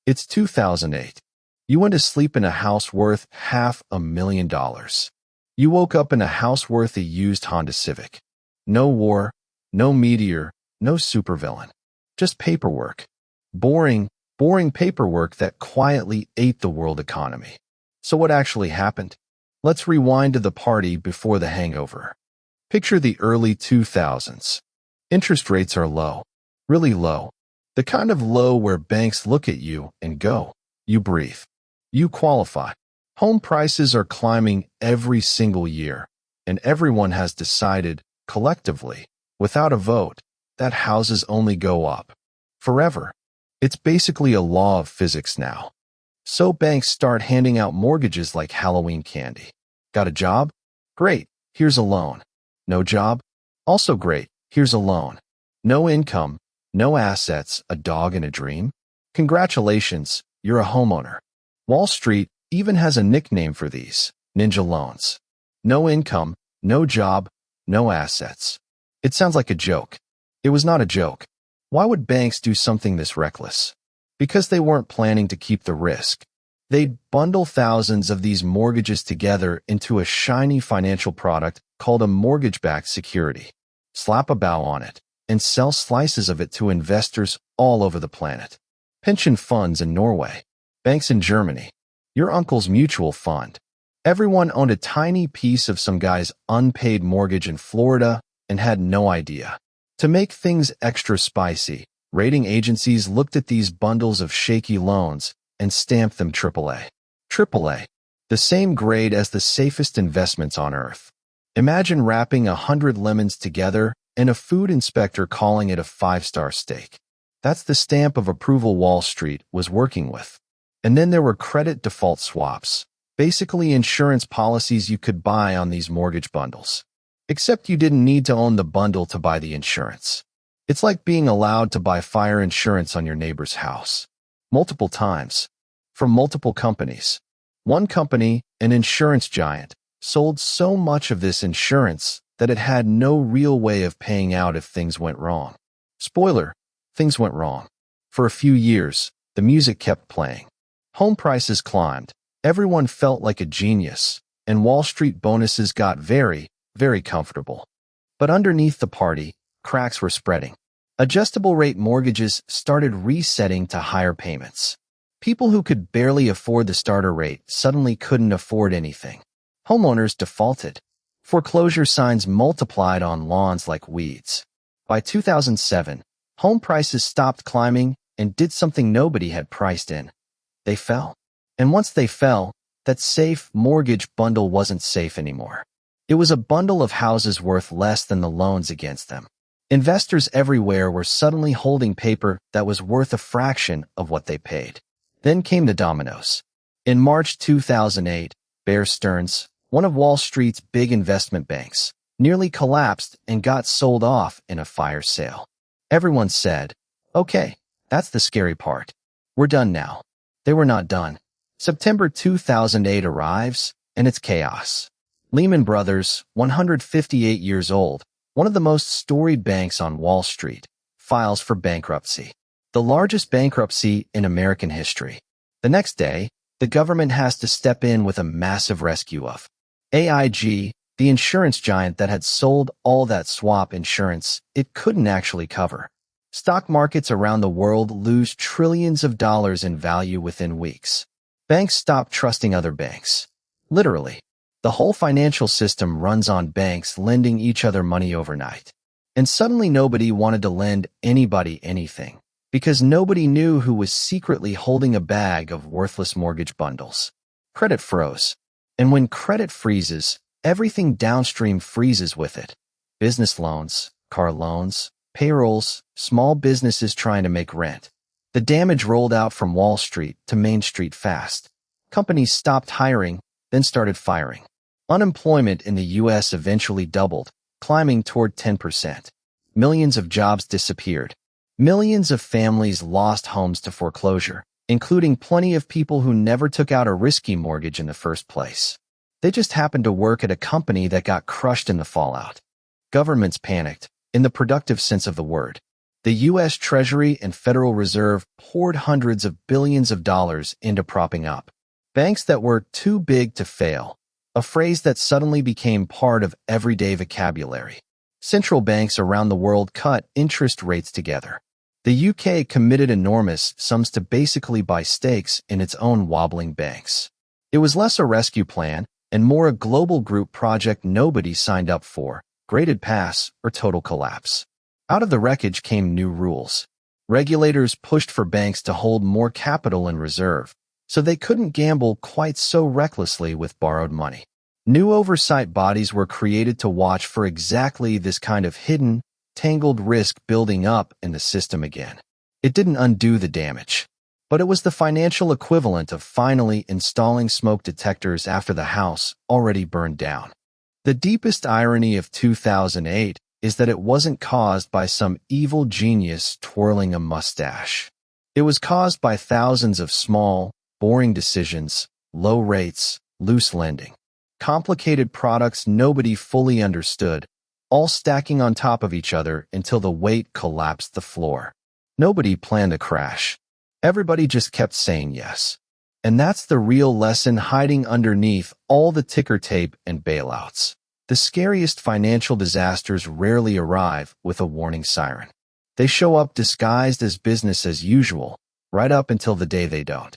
It's 2008. You went to sleep in a house worth $500,000. You woke up in a house worth a used Honda Civic. No war, no meteor, no supervillain. Just paperwork. Boring, boring paperwork that quietly ate the world economy. So what actually happened? Let's rewind to the party before the hangover. Picture the early 2000s. Interest rates are low. Really low. The kind of low where banks look at you and go, you breathe. You qualify. Home prices are climbing every single year, and everyone has decided, collectively, without a vote, that houses only go up. Forever. It's basically a law of physics now. So banks start handing out mortgages like Halloween candy. Got a job? Great, here's a loan. No job? Also great, here's a loan. No income, no assets, a dog and a dream? Congratulations, you're a homeowner. Wall Street even has a nickname for these, ninja loans. No income, no job, no assets. It sounds like a joke. It was not a joke. Why would banks do something this reckless? Because they weren't planning to keep the risk. They'd bundle thousands of these mortgages together into a shiny financial product called a mortgage-backed security. Slap a bow on it and sell slices of it to investors all over the planet. Pension funds in Norway. Banks in Germany. Your uncle's mutual fund. Everyone owned a tiny piece of some guy's unpaid mortgage in Florida and had no idea. To make things extra spicy, rating agencies looked at these bundles of shaky loans and stamped them AAA. AAA, the same grade as the safest investments on earth. Imagine wrapping 100 lemons together and a food inspector calling it a 5-star steak. That's the stamp of approval Wall Street was working with. And then there were credit default swaps, basically insurance policies you could buy on these mortgage bundles. Except you didn't need to own the bundle to buy the insurance. It's like being allowed to buy fire insurance on your neighbor's house. Multiple times. From multiple companies. One company, an insurance giant, sold so much of this insurance that it had no real way of paying out if things went wrong. Spoiler, things went wrong. For a few years, the music kept playing. Home prices climbed. Everyone felt like a genius, and Wall Street bonuses got very, very comfortable. But underneath the party, cracks were spreading. Adjustable rate mortgages started resetting to higher payments. People who could barely afford the starter rate suddenly couldn't afford anything. Homeowners defaulted. Foreclosure signs multiplied on lawns like weeds. By 2007, home prices stopped climbing and did something nobody had priced in. They fell. And once they fell, that safe mortgage bundle wasn't safe anymore. It was a bundle of houses worth less than the loans against them. Investors everywhere were suddenly holding paper that was worth a fraction of what they paid. Then came the dominoes. In March 2008, Bear Stearns, one of Wall Street's big investment banks, nearly collapsed and got sold off in a fire sale. Everyone said, "Okay, that's the scary part. We're done now." They were not done. September 2008 arrives, and it's chaos. Lehman Brothers, 158 years old, one of the most storied banks on Wall Street, files for bankruptcy. The largest bankruptcy in American history. The next day, the government has to step in with a massive rescue of AIG, the insurance giant that had sold all that swap insurance it couldn't actually cover. Stock markets around the world lose trillions of dollars in value within weeks. Banks stop trusting other banks. Literally. The whole financial system runs on banks lending each other money overnight. And suddenly nobody wanted to lend anybody anything, because nobody knew who was secretly holding a bag of worthless mortgage bundles. Credit froze. And when credit freezes, everything downstream freezes with it. Business loans, car loans, payrolls, small businesses trying to make rent. The damage rolled out from Wall Street to Main Street fast. Companies stopped hiring, then started firing. Unemployment in the U.S. eventually doubled, climbing toward 10%. Millions of jobs disappeared. Millions of families lost homes to foreclosure, including plenty of people who never took out a risky mortgage in the first place. They just happened to work at a company that got crushed in the fallout. Governments panicked, in the productive sense of the word. The U.S. Treasury and Federal Reserve poured hundreds of billions of dollars into propping up banks that were too big to fail, a phrase that suddenly became part of everyday vocabulary. Central banks around the world cut interest rates together. The UK committed enormous sums to basically buy stakes in its own wobbling banks. It was less a rescue plan and more a global group project nobody signed up for, graded pass or total collapse. Out of the wreckage came new rules. Regulators pushed for banks to hold more capital in reserve, so they couldn't gamble quite so recklessly with borrowed money. New oversight bodies were created to watch for exactly this kind of hidden, tangled risk building up in the system again. It didn't undo the damage, but it was the financial equivalent of finally installing smoke detectors after the house already burned down. The deepest irony of 2008 is that it wasn't caused by some evil genius twirling a mustache. It was caused by thousands of small, boring decisions, low rates, loose lending, complicated products nobody fully understood, all stacking on top of each other until the weight collapsed the floor. Nobody planned a crash. Everybody just kept saying yes. And that's the real lesson hiding underneath all the ticker tape and bailouts. The scariest financial disasters rarely arrive with a warning siren. They show up disguised as business as usual, right up until the day they don't.